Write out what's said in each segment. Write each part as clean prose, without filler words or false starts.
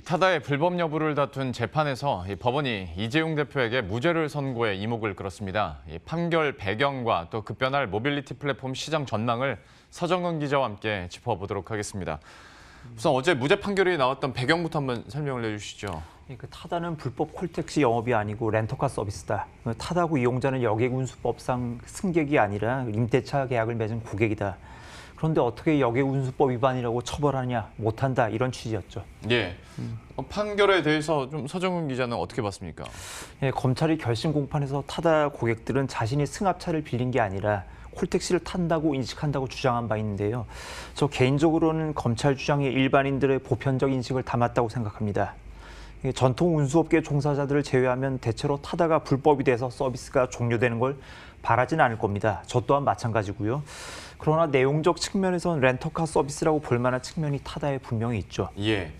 타다의 불법 여부를 다툰 재판에서 법원이 이재용 대표에게 무죄를 선고해 이목을 끌었습니다. 판결 배경과 또 급변할 모빌리티 플랫폼 시장 전망을 서정은 기자와 함께 짚어보도록 하겠습니다. 우선 어제 무죄 판결이 나왔던 배경부터 한번 설명을 해주시죠. 타다는 불법 콜택시 영업이 아니고 렌터카 서비스다. 타다고 이용자는 여객운수법상 승객이 아니라 임대차 계약을 맺은 고객이다. 그런데 어떻게 여객운수법 위반이라고 처벌하냐, 못한다, 이런 취지였죠. 예. 판결에 대해서 좀 서정은 기자는 어떻게 봤습니까? 검찰이 결심 공판에서 타다 고객들은 자신이 승합차를 빌린 게 아니라 콜택시를 탄다고 인식한다고 주장한 바 있는데요. 저 개인적으로는 검찰 주장이 일반인들의 보편적 인식을 담았다고 생각합니다. 전통 운수업계 종사자들을 제외하면 대체로 타다가 불법이 돼서 서비스가 종료되는 걸 바라진 않을 겁니다. 저 또한 마찬가지고요. 그러나 내용적 측면에서는 렌터카 서비스라고 볼 만한 측면이 타다에 분명히 있죠. 예.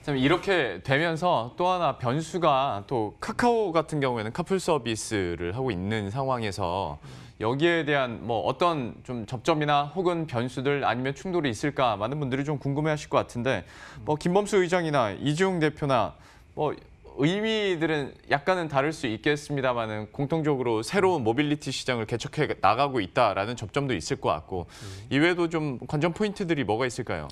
이렇게 되면서 또 하나 변수가 또 카카오 같은 경우에는 카풀 서비스를 하고 있는 상황에서 여기에 대한 뭐 어떤 좀 접점이나 혹은 변수들 아니면 충돌이 있을까 많은 분들이 좀 궁금해하실 것 같은데 뭐 김범수 의장이나 이재용 대표나 뭐 의미들은 약간은 다를 수 있겠습니다만은 공통적으로 새로운 모빌리티 시장을 개척해 나가고 있다라는 접점도 있을 것 같고 이외에도 좀 관전 포인트들이 뭐가 있을까요?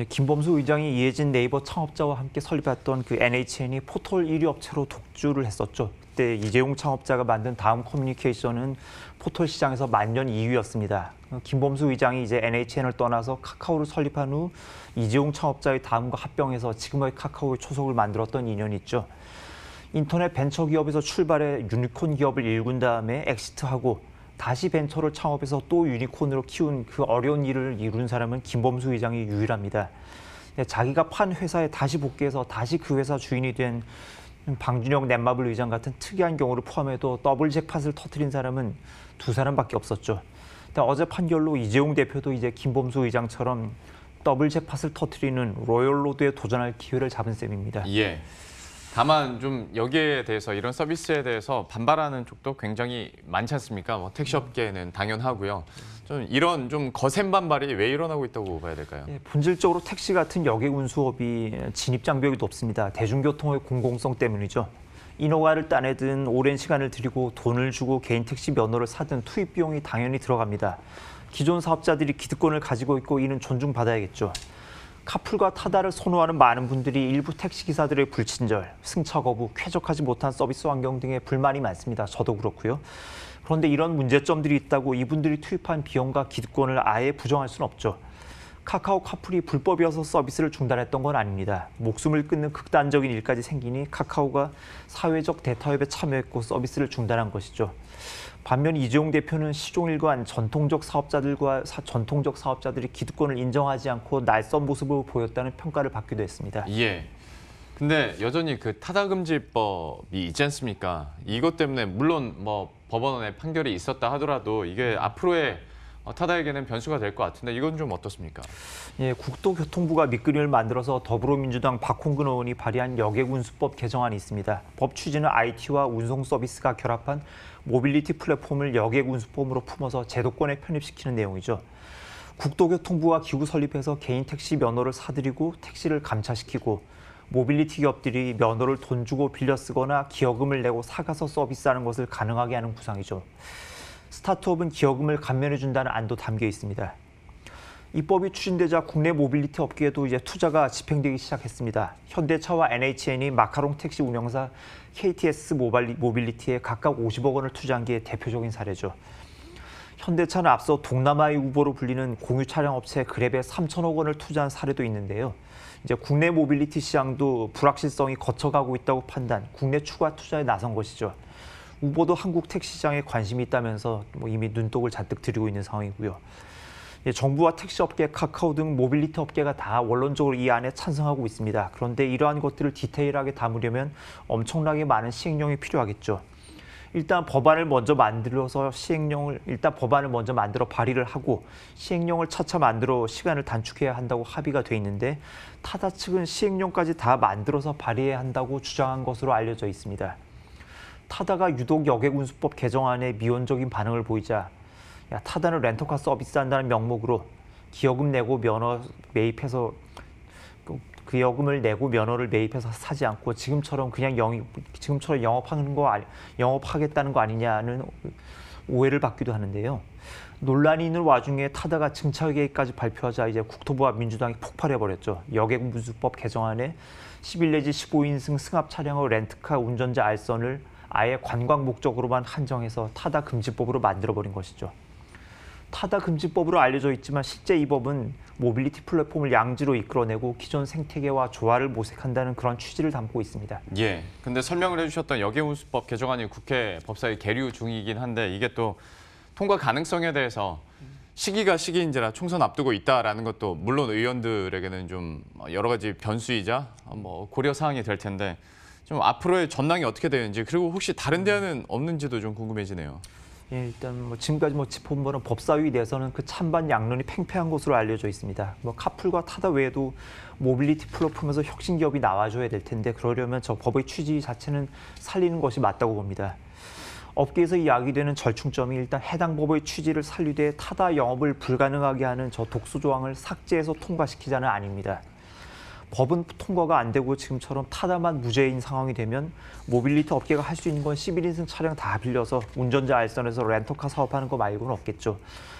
김범수 의장이 이해진 네이버 창업자와 함께 설립했던 그 NHN이 포털 1위 업체로 독주를 했었죠. 그때 이재용 창업자가 만든 다음 커뮤니케이션은 포털 시장에서 만년 2위였습니다. 김범수 의장이 이제 NHN을 떠나서 카카오를 설립한 후 이재용 창업자의 다음과 합병해서 지금의 카카오의 초석을 만들었던 인연이 있죠. 인터넷 벤처 기업에서 출발해 유니콘 기업을 일군 다음에 엑시트하고 다시 벤처를 창업해서 또 유니콘으로 키운 그 어려운 일을 이룬 사람은 김범수 의장이 유일합니다. 자기가 판 회사에 다시 복귀해서 다시 그 회사 주인이 된 방준혁 넷마블 의장 같은 특이한 경우를 포함해도 더블 잭팟을 터뜨린 사람은 두 사람밖에 없었죠. 어제 판결로 이재용 대표도 이제 김범수 의장처럼 더블 잭팟을 터뜨리는 로열로드에 도전할 기회를 잡은 셈입니다. 예. 다만 좀 여기에 대해서 이런 서비스에 대해서 반발하는 쪽도 굉장히 많지 않습니까? 뭐 택시업계는 당연하고요. 좀 이런 좀 거센 반발이 왜 일어나고 있다고 봐야 될까요? 본질적으로 택시 같은 여객운수업이 진입 장벽이 높습니다. 대중교통의 공공성 때문이죠. 인허가를 따내든 오랜 시간을 들이고 돈을 주고 개인 택시 면허를 사든 투입 비용이 당연히 들어갑니다. 기존 사업자들이 기득권을 가지고 있고 이는 존중받아야겠죠. 카풀과 타다를 선호하는 많은 분들이 일부 택시기사들의 불친절, 승차 거부, 쾌적하지 못한 서비스 환경 등의 불만이 많습니다. 저도 그렇고요. 그런데 이런 문제점들이 있다고 이분들이 투입한 비용과 기득권을 아예 부정할 수는 없죠. 카카오 카풀이 불법이어서 서비스를 중단했던 건 아닙니다. 목숨을 끊는 극단적인 일까지 생기니 카카오가 사회적 대타협에 참여했고 서비스를 중단한 것이죠. 반면 이재용 대표는 시종일관 전통적 사업자들이 기득권을 인정하지 않고 날선 모습을 보였다는 평가를 받기도 했습니다. 예. 근데 여전히 그 타다금지법이 있지 않습니까? 이것 때문에 물론 뭐 법원의 판결이 있었다 하더라도 이게 앞으로의 타다에게는 변수가 될 것 같은데 이건 좀 어떻습니까? 국토교통부가 밑그림을 만들어서 더불어민주당 박홍근 의원이 발의한 여객운수법 개정안이 있습니다. 법 취지는 IT와 운송 서비스가 결합한 모빌리티 플랫폼을 여객운수법으로 품어서 제도권에 편입시키는 내용이죠. 국토교통부와 기구 설립해서 개인 택시 면허를 사들이고 택시를 감차시키고 모빌리티 기업들이 면허를 돈 주고 빌려 쓰거나 기여금을 내고 사가서 서비스하는 것을 가능하게 하는 구상이죠. 스타트업은 기여금을 감면해준다는 안도 담겨 있습니다. 이 법이 추진되자 국내 모빌리티 업계에도 이제 투자가 집행되기 시작했습니다. 현대차와 NHN이 마카롱 택시 운영사 KTS 모빌리티에 각각 50억 원을 투자한 게 대표적인 사례죠. 현대차는 앞서 동남아의 우버로 불리는 공유 차량 업체 그랩에 3천억 원을 투자한 사례도 있는데요. 이제 국내 모빌리티 시장도 불확실성이 거쳐가고 있다고 판단, 국내 추가 투자에 나선 것이죠. 우버도 한국 택시 시장에 관심이 있다면서 이미 눈독을 잔뜩 들이고 있는 상황이고요. 정부와 택시업계, 카카오 등 모빌리티 업계가 다 원론적으로 이 안에 찬성하고 있습니다. 그런데 이러한 것들을 디테일하게 담으려면 엄청나게 많은 시행령이 필요하겠죠. 일단 법안을 먼저 만들어 발의를 하고 시행령을 차차 만들어 시간을 단축해야 한다고 합의가 돼 있는데 타다 측은 시행령까지 다 만들어서 발의해야 한다고 주장한 것으로 알려져 있습니다. 타다가 유독 여객운수법 개정안에 미온적인 반응을 보이자 타다는 렌터카 서비스 한다는 명목으로 기여금 내고 면허 매입해서 그 여금을 내고 면허를 매입해서 사지 않고 지금처럼 그냥 영업하겠다는 거 아니냐는 오해를 받기도 하는데요. 논란이 있는 와중에 타다가 증차 계획까지 발표하자 이제 국토부와 민주당이 폭발해버렸죠. 여객운수법 개정안에 11 내지 15인승 승합 차량의 렌트카 운전자 알선을 아예 관광 목적으로만 한정해서 타다 금지법으로 만들어버린 것이죠. 타다 금지법으로 알려져 있지만 실제 이 법은 모빌리티 플랫폼을 양지로 이끌어내고 기존 생태계와 조화를 모색한다는 그런 취지를 담고 있습니다. 예. 근데 설명을 해주셨던 여객운수법 개정안이 국회 법사위 계류 중이긴 한데 이게 또 통과 가능성에 대해서 시기가 시기인지라 총선 앞두고 있다라는 것도 물론 의원들에게는 좀 여러 가지 변수이자 뭐 고려 사항이 될 텐데 좀 앞으로의 전망이 어떻게 되는지 그리고 혹시 다른 대안은 없는지도 좀 궁금해지네요. 예, 일단 지금까지 짚어본 바는 법사위 내에서는 그 찬반 양론이 팽팽한 것으로 알려져 있습니다. 카풀과 타다 외에도 모빌리티 플랫폼에서 혁신 기업이 나와줘야 될 텐데 그러려면 저 법의 취지 자체는 살리는 것이 맞다고 봅니다. 업계에서 이야기되는 절충점이 일단 해당 법의 취지를 살리되 타다 영업을 불가능하게 하는 저 독소 조항을 삭제해서 통과시키자는 아닙니다. 법은 통과가 안 되고 지금처럼 타다만 무죄인 상황이 되면 모빌리티 업계가 할 수 있는 건 11인승 차량 다 빌려서 운전자 알선에서 렌터카 사업하는 거 말고는 없겠죠.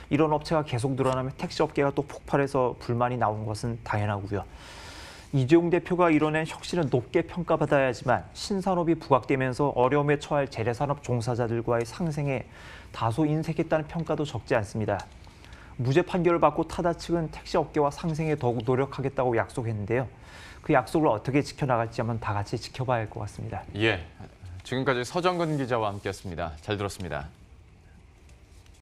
이런 업체가 계속 늘어나면 택시 업계가 또 폭발해서 불만이 나오는 것은 당연하고요. 이재용 대표가 이뤄낸 혁신은 높게 평가받아야 하지만 신산업이 부각되면서 어려움에 처할 재래산업 종사자들과의 상생에 다소 인색했다는 평가도 적지 않습니다. 무죄 판결을 받고 타다 측은 택시 업계와 상생에 더욱 노력하겠다고 약속했는데요. 그 약속을 어떻게 지켜나갈지 한번 다 같이 지켜봐야 할 것 같습니다. 예. 지금까지 서정근 기자와 함께했습니다. 잘 들었습니다.